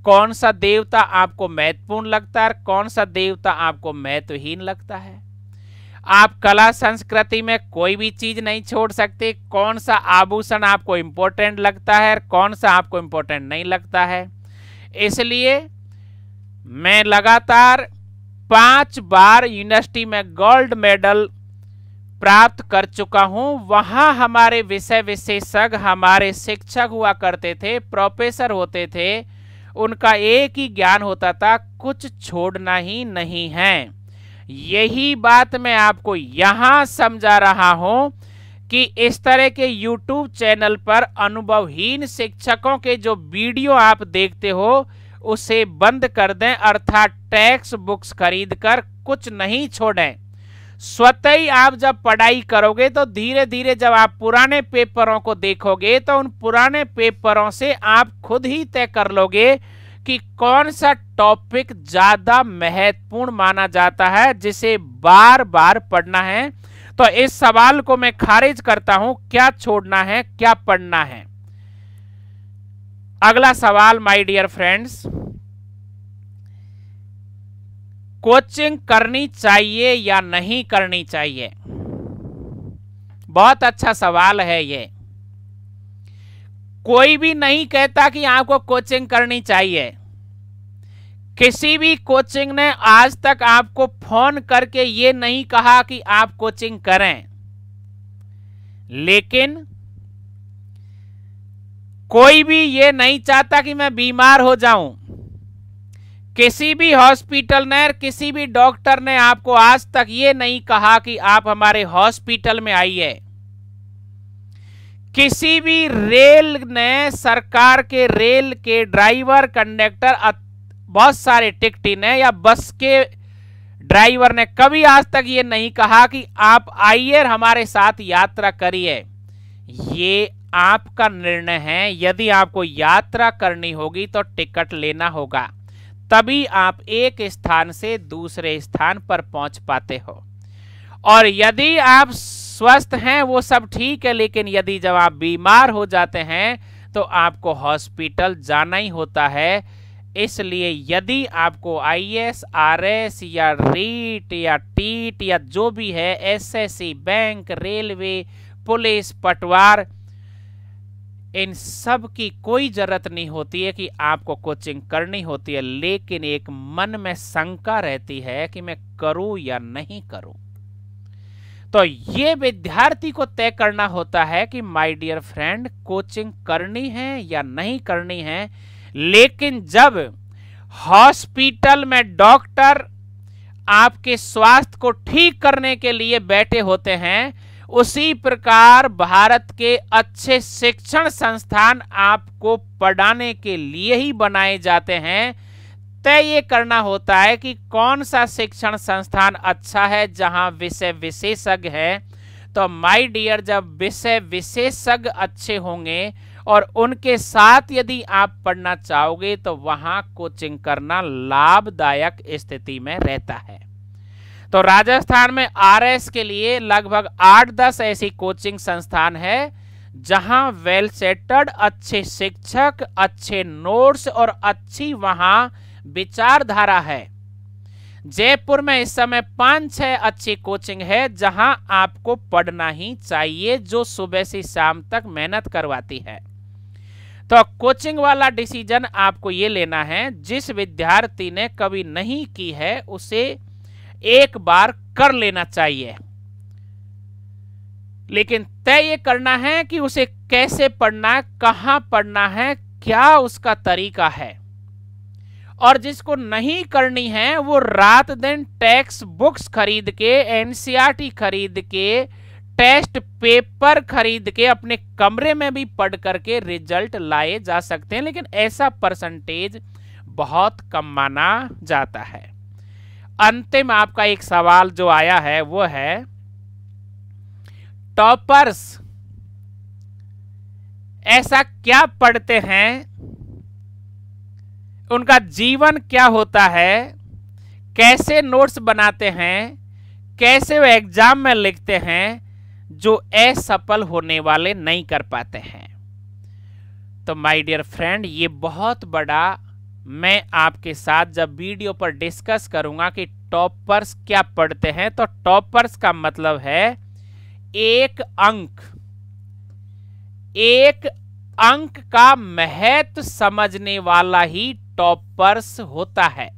कौन सा देवता आपको महत्वपूर्ण लगता है, कौन सा देवता आपको महत्वहीन लगता है। आप कला संस्कृति में कोई भी चीज नहीं छोड़ सकते, कौन सा आभूषण आपको इंपॉर्टेंट लगता है, कौन सा आपको इंपॉर्टेंट नहीं लगता है। इसलिए मैं लगातार 5 बार यूनिवर्सिटी में गोल्ड मेडल प्राप्त कर चुका हूं। वहां हमारे विषय विशेषज्ञ, हमारे शिक्षक हुआ करते थे, प्रोफेसर होते थे, उनका एक ही ज्ञान होता था, कुछ छोड़ना ही नहीं है। यही बात मैं आपको यहां समझा रहा हूं कि इस तरह के YouTube चैनल पर अनुभवहीन शिक्षकों के जो वीडियो आप देखते हो उसे बंद कर दें, अर्थात टेक्स्ट बुक्स खरीदकर कुछ नहीं छोड़ें। स्वतः ही आप जब पढ़ाई करोगे तो धीरे धीरे जब आप पुराने पेपरों को देखोगे तो उन पुराने पेपरों से आप खुद ही तय कर लोगे कि कौन सा टॉपिक ज्यादा महत्वपूर्ण माना जाता है, जिसे बार बार पढ़ना है। तो इस सवाल को मैं खारिज करता हूं, क्या छोड़ना है, क्या पढ़ना है। अगला सवाल माय डियर फ्रेंड्स, कोचिंग करनी चाहिए या नहीं करनी चाहिए? बहुत अच्छा सवाल है ये। कोई भी नहीं कहता कि आपको कोचिंग करनी चाहिए। किसी भी कोचिंग ने आज तक आपको फोन करके ये नहीं कहा कि आप कोचिंग करें। लेकिन कोई भी ये नहीं चाहता कि मैं बीमार हो जाऊं। किसी भी हॉस्पिटल ने, किसी भी डॉक्टर ने आपको आज तक ये नहीं कहा कि आप हमारे हॉस्पिटल में आइए। किसी भी रेल ने, सरकार के रेल के ड्राइवर, कंडक्टर, बहुत सारे टिकटी ने या बस के ड्राइवर ने कभी आज तक ये नहीं कहा कि आप आइए हमारे साथ यात्रा करिए। ये आपका निर्णय है। यदि आपको यात्रा करनी होगी तो टिकट लेना होगा, तभी आप एक स्थान से दूसरे स्थान पर पहुंच पाते हो। और यदि आप स्वस्थ हैं वो सब ठीक है, लेकिन यदि जब आप बीमार हो जाते हैं तो आपको हॉस्पिटल जाना ही होता है। इसलिए यदि आपको आईएएस, आरएस या रीट या टीट या जो भी है, एसएससी, बैंक, रेलवे, पुलिस, पटवार, इन सब की कोई जरूरत नहीं होती है कि आपको कोचिंग करनी होती है। लेकिन एक मन में शंका रहती है कि मैं करूं या नहीं करूं। तो ये विद्यार्थी को तय करना होता है कि माय डियर फ्रेंड, कोचिंग करनी है या नहीं करनी है। लेकिन जब हॉस्पिटल में डॉक्टर आपके स्वास्थ्य को ठीक करने के लिए बैठे होते हैं, उसी प्रकार भारत के अच्छे शिक्षण संस्थान आपको पढ़ाने के लिए ही बनाए जाते हैं। तय ये करना होता है कि कौन सा शिक्षण संस्थान अच्छा है जहां विषय विशेषज्ञ है। तो माय डियर, जब विषय विशेषज्ञ अच्छे होंगे और उनके साथ यदि आप पढ़ना चाहोगे तो वहां कोचिंग करना लाभदायक स्थिति में रहता है। तो राजस्थान में आरएस के लिए लगभग 8-10 ऐसी कोचिंग संस्थान है जहां वेल सेटल्ड, अच्छे शिक्षक, अच्छे नोट्स और अच्छी वहां विचारधारा है। जयपुर में इस समय 5-6 अच्छी कोचिंग है जहां आपको पढ़ना ही चाहिए, जो सुबह से शाम तक मेहनत करवाती है। तो कोचिंग वाला डिसीजन आपको ये लेना है, जिस विद्यार्थी ने कभी नहीं की है उसे एक बार कर लेना चाहिए। लेकिन तय ये करना है कि उसे कैसे पढ़ना है, कहां पढ़ना है, क्या उसका तरीका है। और जिसको नहीं करनी है वो रात दिन टेक्स्ट बुक्स खरीद के, एनसीईआरटी खरीद के, टेस्ट पेपर खरीद के अपने कमरे में भी पढ़ करके रिजल्ट लाए जा सकते हैं, लेकिन ऐसा परसेंटेज बहुत कम माना जाता है। अंतिम आपका एक सवाल जो आया है वो है, टॉपर्स ऐसा क्या पढ़ते हैं, उनका जीवन क्या होता है, कैसे नोट्स बनाते हैं, कैसे वो एग्जाम में लिखते हैं, जो असफल होने वाले नहीं कर पाते हैं। तो माय डियर फ्रेंड, ये बहुत बड़ा मैं आपके साथ जब वीडियो पर डिस्कस करूंगा कि टॉपर्स क्या पढ़ते हैं, तो टॉपर्स का मतलब है एक अंक का महत्व समझने वाला ही टॉपर्स होता है।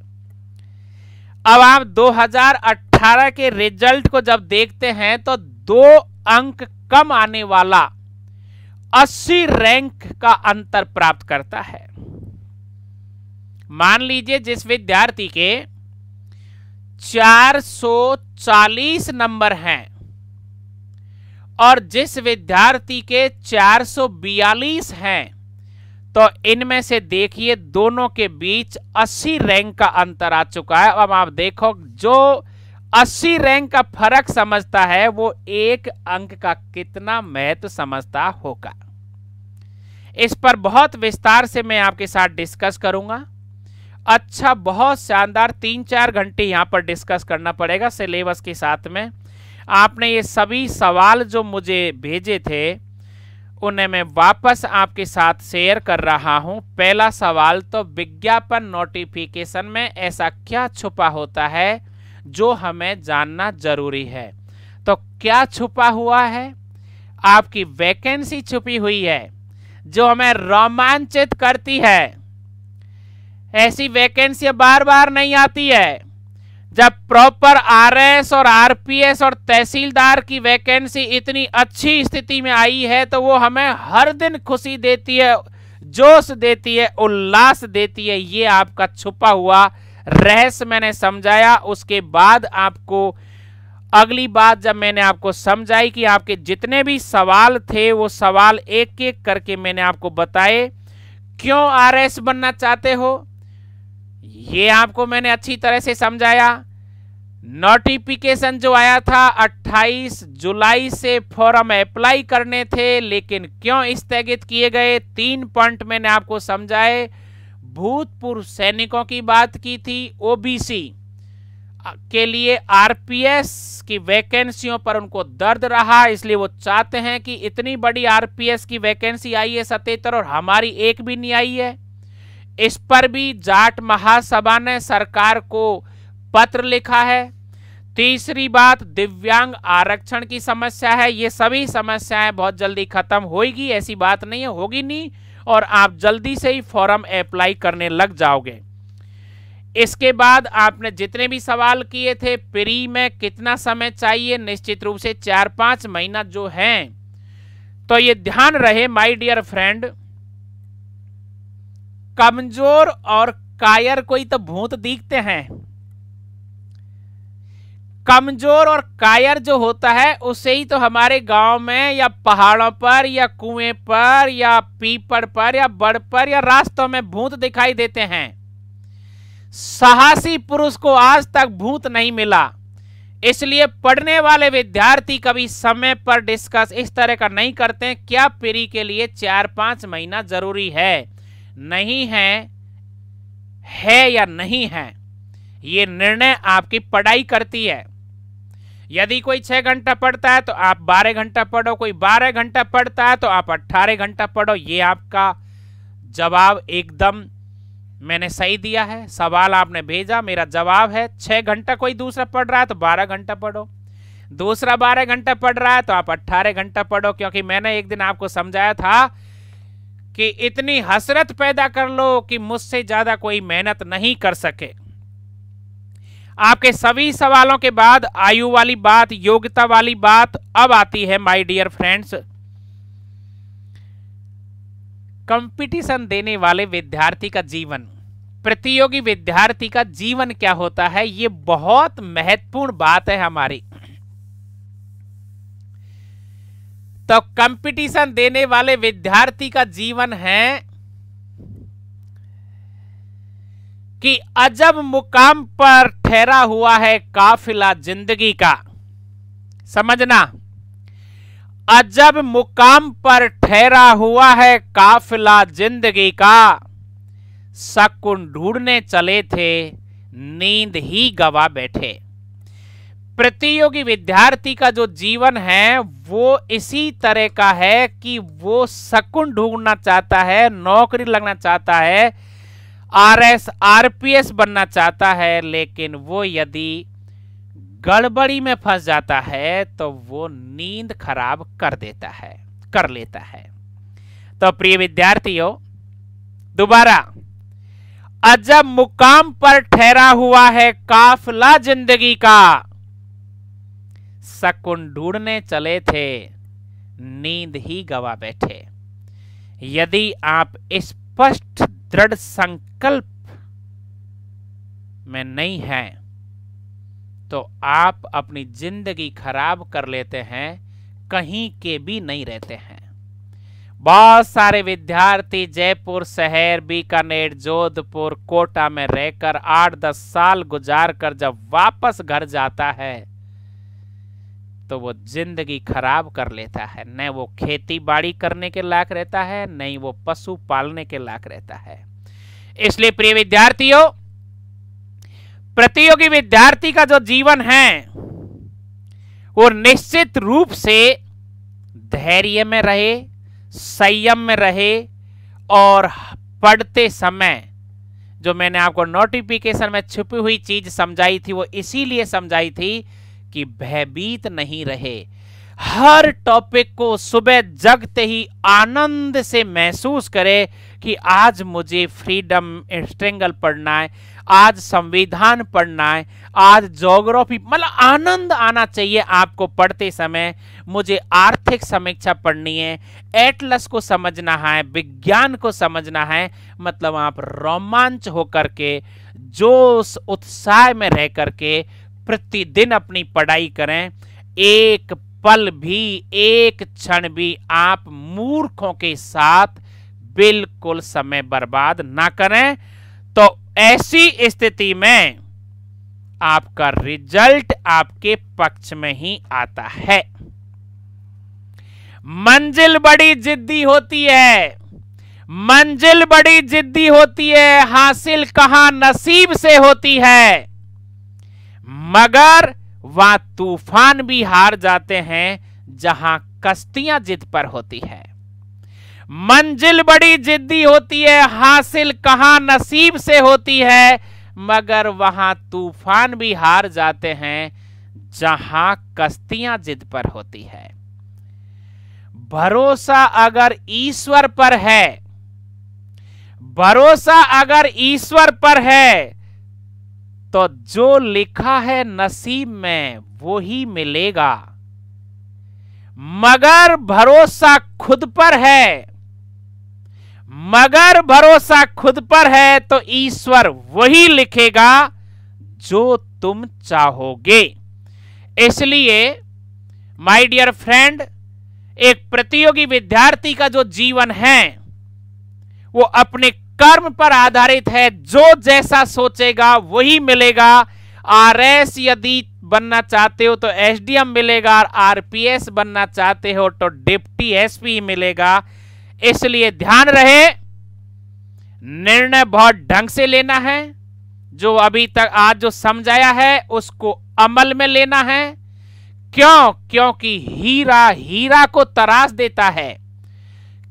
अब आप 2018 के रिजल्ट को जब देखते हैं तो 2 अंक कम आने वाला 80 रैंक का अंतर प्राप्त करता है। मान लीजिए जिस विद्यार्थी के 440 नंबर हैं और जिस विद्यार्थी के 442 हैं, तो इनमें से देखिए दोनों के बीच 80 रैंक का अंतर आ चुका है। अब आप देखो, जो 80 रैंक का फर्क समझता है वो 1 अंक का कितना महत्व समझता होगा। इस पर बहुत विस्तार से मैं आपके साथ डिस्कस करूंगा। अच्छा, बहुत शानदार 3-4 घंटे यहां पर डिस्कस करना पड़ेगा सिलेबस के साथ में। आपने ये सभी सवाल जो मुझे भेजे थे उन्हें मैं वापस आपके साथ शेयर कर रहा हूं। पहला सवाल, तो विज्ञापन नोटिफिकेशन में ऐसा क्या छुपा होता है जो हमें जानना जरूरी है। तो क्या छुपा हुआ है? आपकी वैकेंसी छुपी हुई है जो हमें रोमांचित करती है। ऐसी वैकेंसी बार बार नहीं आती है। जब प्रॉपर आरएस और आरपीएस और तहसीलदार की वैकेंसी इतनी अच्छी स्थिति में आई है तो वो हमें हर दिन खुशी देती है, जोश देती है, उल्लास देती है। ये आपका छुपा हुआ रहस्य मैंने समझाया। उसके बाद आपको अगली बात जब मैंने आपको समझाई कि आपके जितने भी सवाल थे वो सवाल एक एक करके मैंने आपको बताए। क्यों आरएस बनना चाहते हो ये आपको मैंने अच्छी तरह से समझाया। नोटिफिकेशन जो आया था 28 जुलाई से फॉर्म अप्लाई करने थे, लेकिन क्यों स्थगित किए गए, 3 पॉइंट मैंने आपको समझाए। भूतपूर्व सैनिकों की बात की थी, ओबीसी के लिए आरपीएस की वैकेंसियों पर उनको दर्द रहा, इसलिए वो चाहते हैं कि इतनी बड़ी आरपीएस की वैकेंसी आई है 77 और हमारी एक भी नहीं आई है। इस पर भी जाट महासभा ने सरकार को पत्र लिखा है। तीसरी बात, दिव्यांग आरक्षण की समस्या है। ये सभी समस्याएं बहुत जल्दी खत्म होगी, ऐसी बात नहीं है, होगी नहीं, और आप जल्दी से ही फॉर्म अप्लाई करने लग जाओगे। इसके बाद आपने जितने भी सवाल किए थे, प्री में कितना समय चाहिए, निश्चित रूप से 4-5 महीना जो हैं, तो ये ध्यान रहे माय डियर फ्रेंड, कमजोर और कायर कोई तो भूत दिखते हैं। कमजोर और कायर जो होता है उसे ही तो हमारे गांव में या पहाड़ों पर या कुएं पर या पीपड़ पर या बड़ पर या रास्तों में भूत दिखाई देते हैं। साहसी पुरुष को आज तक भूत नहीं मिला। इसलिए पढ़ने वाले विद्यार्थी कभी समय पर डिस्कस इस तरह का नहीं करते क्या प्री के लिए 4-5 महीना जरूरी है, नहीं है या नहीं है। ये निर्णय आपकी पढ़ाई करती है। यदि कोई 6 घंटा पढ़ता है तो आप 12 घंटा पढ़ो, कोई 12 घंटा पढ़ता है तो आप 18 घंटा पढ़ो। ये आपका जवाब एकदम मैंने सही दिया है। सवाल आपने भेजा, मेरा जवाब है 6 घंटा कोई दूसरा पढ़ रहा है तो 12 घंटा पढ़ो, दूसरा 12 घंटा पढ़ रहा है तो आप 18 घंटा पढ़ो। क्योंकि मैंने एक दिन आपको समझाया था कि इतनी हसरत पैदा कर लो कि मुझसे ज्यादा कोई मेहनत नहीं कर सके। आपके सभी सवालों के बाद आयु वाली बात, योग्यता वाली बात अब आती है माय डियर फ्रेंड्स। कंपटीशन देने वाले विद्यार्थी का जीवन प्रतियोगी विद्यार्थी का जीवन क्या होता है, ये बहुत महत्वपूर्ण बात है हमारी। तो कंपटीशन देने वाले विद्यार्थी का जीवन है कि अजब मुकाम पर ठहरा हुआ है काफिला जिंदगी का। समझना, अजब मुकाम पर ठहरा हुआ है काफिला जिंदगी का, शकुन ढूंढने चले थे नींद ही गवा बैठे। प्रतियोगी विद्यार्थी का जो जीवन है वो इसी तरह का है कि वो शकुन ढूंढना चाहता है, नौकरी लगना चाहता है, आरएस आरपीएस बनना चाहता है, लेकिन वो यदि गड़बड़ी में फंस जाता है तो वो नींद खराब कर लेता है। तो प्रिय विद्यार्थियों, दोबारा, अजब मुकाम पर ठहरा हुआ है काफिला जिंदगी का, शकुन ढूंढने चले थे नींद ही गवा बैठे। यदि आप स्पष्ट दृढ़ संकल्प में नहीं हैं तो आप अपनी जिंदगी खराब कर लेते हैं, कहीं के भी नहीं रहते हैं। बहुत सारे विद्यार्थी जयपुर शहर, बीकानेर, जोधपुर, कोटा में रहकर 8-10 साल गुजार कर जब वापस घर जाता है तो वो जिंदगी खराब कर लेता है। न वो खेती बाड़ी करने के लायक रहता है, नहीं वो पशु पालने के लायक रहता है। इसलिए प्रिय विद्यार्थियों, प्रतियोगी विद्यार्थी का जो जीवन है वो निश्चित रूप से धैर्य में रहे, संयम में रहे, और पढ़ते समय जो मैंने आपको नोटिफिकेशन में छुपी हुई चीज समझाई थी वो इसीलिए समझाई थी कि भयभीत नहीं रहे। हर टॉपिक को सुबह जगते ही आनंद से महसूस करे कि आज मुझे फ्रीडम स्ट्रगल पढ़ना है, आज संविधान पढ़ना है, आज ज्योग्राफी, मतलब आनंद आना चाहिए आपको पढ़ते समय। मुझे आर्थिक समीक्षा पढ़नी है, एटलस को समझना है, विज्ञान को समझना है, मतलब आप रोमांच होकर के, जोश उत्साह में रह करके प्रतिदिन अपनी पढ़ाई करें। एक पल भी, एक क्षण भी आप मूर्खों के साथ बिल्कुल समय बर्बाद ना करें। तो ऐसी स्थिति में आपका रिजल्ट आपके पक्ष में ही आता है। मंजिल बड़ी जिद्दी होती है, मंजिल बड़ी जिद्दी होती है, हासिल कहां नसीब से होती है, मगर वहां तूफान भी हार जाते हैं जहां कश्तियां जिद पर होती है। मंजिल बड़ी जिद्दी होती है, हासिल कहां नसीब से होती है, मगर वहां तूफान भी हार जाते हैं जहां कश्तियां जिद पर होती है। भरोसा अगर ईश्वर पर है, भरोसा अगर ईश्वर पर है तो जो लिखा है नसीब में वो ही मिलेगा, मगर भरोसा खुद पर है, मगर भरोसा खुद पर है तो ईश्वर वही लिखेगा जो तुम चाहोगे। इसलिए माय डियर फ्रेंड, एक प्रतियोगी विद्यार्थी का जो जीवन है वो अपने कर्म पर आधारित है। जो जैसा सोचेगा वही मिलेगा। आरएस यदि बनना चाहते हो तो एसडीएम मिलेगा, और आरपीएस बनना चाहते हो तो डिप्टी एसपी मिलेगा। इसलिए ध्यान रहे, निर्णय बहुत ढंग से लेना है। जो अभी तक आज जो समझाया है उसको अमल में लेना है। क्यों? क्योंकि हीरा हीरा को तराश देता है,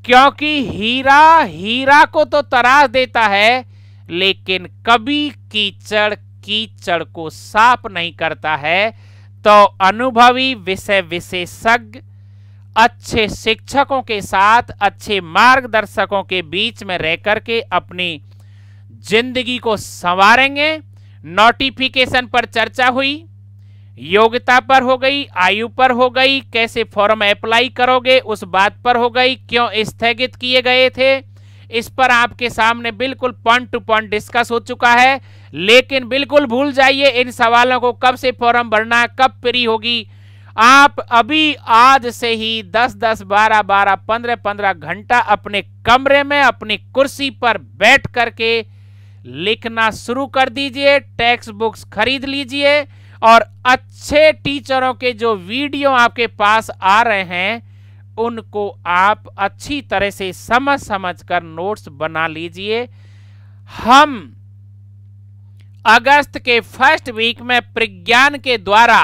क्योंकि हीरा हीरा को तो तराश देता है, लेकिन कभी कीचड़ कीचड़ को साफ नहीं करता है। तो अनुभवी विषय विशेषज्ञ अच्छे शिक्षकों के साथ, अच्छे मार्गदर्शकों के बीच में रह करके अपनी जिंदगी को संवारेंगे। नोटिफिकेशन पर चर्चा हुई, योग्यता पर हो गई, आयु पर हो गई, कैसे फॉर्म अप्लाई करोगे उस बात पर हो गई, क्यों स्थगित किए गए थे, इस पर आपके सामने बिल्कुल पॉइंट टू पॉइंट डिस्कस हो चुका है। लेकिन बिल्कुल भूल जाइए इन सवालों को, कब से फॉर्म भरना है, कब फ्री होगी। आप अभी आज से ही 10-10, 12-12, 15-15 घंटा अपने कमरे में अपनी कुर्सी पर बैठ करके लिखना शुरू कर दीजिए। टेक्स्ट बुक्स खरीद लीजिए और अच्छे टीचरों के जो वीडियो आपके पास आ रहे हैं उनको आप अच्छी तरह से समझ कर नोट्स बना लीजिए। हम अगस्त के फर्स्ट वीक में प्रज्ञान के द्वारा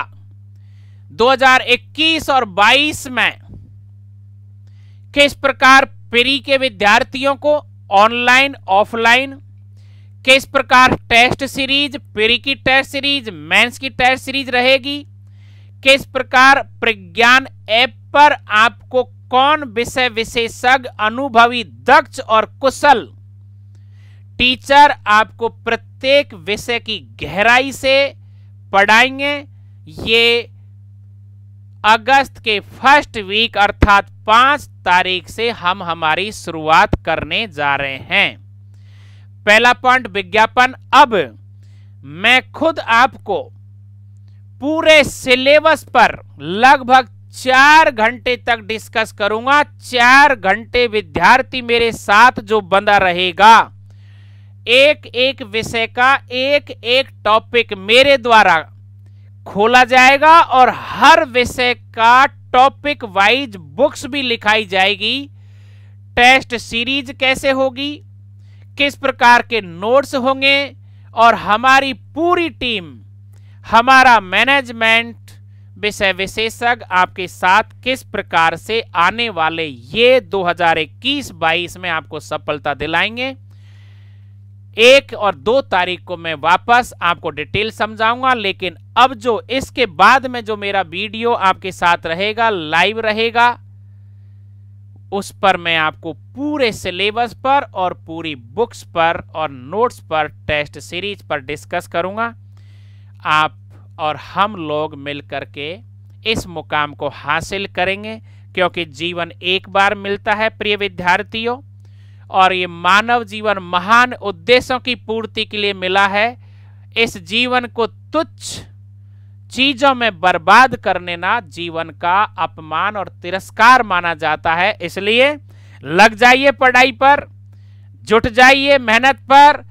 2021 और 22 में किस प्रकार प्री के विद्यार्थियों को ऑनलाइन ऑफलाइन, किस प्रकार टेस्ट सीरीज, प्री की टेस्ट सीरीज, मेंस की टेस्ट सीरीज रहेगी, किस प्रकार प्रज्ञान ऐप पर आपको कौन विषय विशेषज्ञ, अनुभवी, दक्ष और कुशल टीचर आपको प्रत्येक विषय की गहराई से पढ़ाएंगे। ये अगस्त के फर्स्ट वीक अर्थात 5 तारीख से हम हमारी शुरुआत करने जा रहे हैं। पहला पॉइंट विज्ञापन। अब मैं खुद आपको पूरे सिलेबस पर लगभग 4 घंटे तक डिस्कस करूंगा। 4 घंटे विद्यार्थी मेरे साथ जो बंधा रहेगा, एक एक विषय का एक एक टॉपिक मेरे द्वारा खोला जाएगा और हर विषय का टॉपिक वाइज बुक्स भी लिखाई जाएगी। टेस्ट सीरीज कैसे होगी, किस प्रकार के नोट्स होंगे और हमारी पूरी टीम, हमारा मैनेजमेंट, विषय विशेषज्ञ आपके साथ किस प्रकार से आने वाले ये 2021-22 में आपको सफलता दिलाएंगे। 1 और 2 तारीख को मैं वापस आपको डिटेल समझाऊंगा। लेकिन अब जो इसके बाद में जो मेरा वीडियो आपके साथ रहेगा, लाइव रहेगा, उस पर मैं आपको पूरे सिलेबस पर और पूरी बुक्स पर और नोट्स पर, टेस्ट सीरीज पर डिस्कस करूंगा। आप और हम लोग मिलकर के इस मुकाम को हासिल करेंगे, क्योंकि जीवन एक बार मिलता है प्रिय विद्यार्थियों, और ये मानव जीवन महान उद्देश्यों की पूर्ति के लिए मिला है। इस जीवन को तुच्छ चीजों में बर्बाद करने ना जीवन का अपमान और तिरस्कार माना जाता है। इसलिए लग जाइए पढ़ाई पर, जुट जाइए मेहनत पर,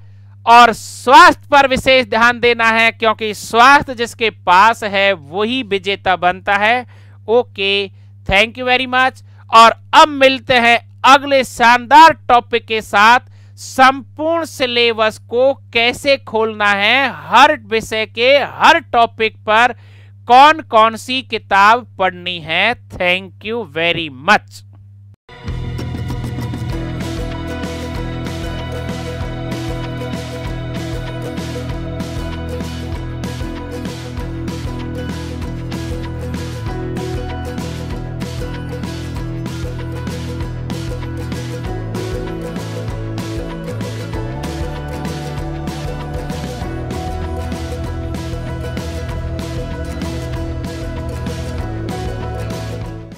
और स्वास्थ्य पर विशेष ध्यान देना है, क्योंकि स्वास्थ्य जिसके पास है वही विजेता बनता है। Okay, thank you very much. और अब मिलते हैं अगले शानदार टॉपिक के साथ। संपूर्ण सिलेबस को कैसे खोलना है, हर विषय के हर टॉपिक पर कौन कौन सी किताब पढ़नी है। Thank you very much.